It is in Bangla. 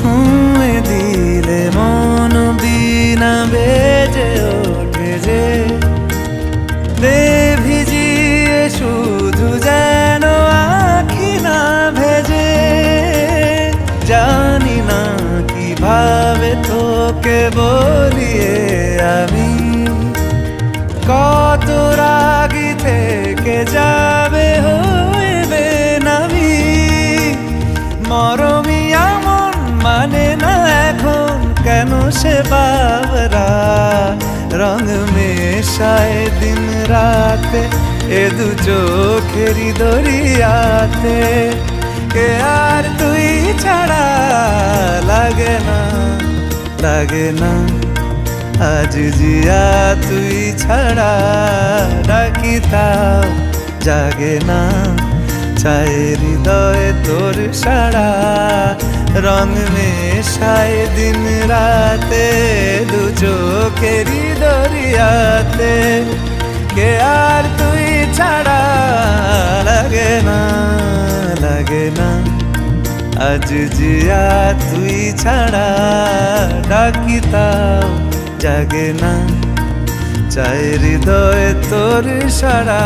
ছুঁয়ে দিলে মন বিনা বেজে ওঠে যে দে ভিজিয়ে শুধু যেন আখি না ভেজে। জানি না কিভাবে তোকে বলিয়ে আমি কত রাগি থেকে যাবে হইবে নামি। মরমি এমন মানে না এখন কেন সে বাবরা রং মেশায় দিন রাতে এ দু চোখেরি দরিয়াতে। কে আর তুই ছাড়া লাগে না লাগে না আজ জিয়া তুই ছাড়া ডাকি তাও জাগে না। চায় হৃদয় তোর সারা রং মেশায় দিন রাতে দু চোখেরি দরিয়াতে। কে আর তুই ছাড়া লাগে না লাগে না আজ জিয়া তুই ছাড়া ডাকি তাও জাগে না। চায় হৃদয় তোর সারা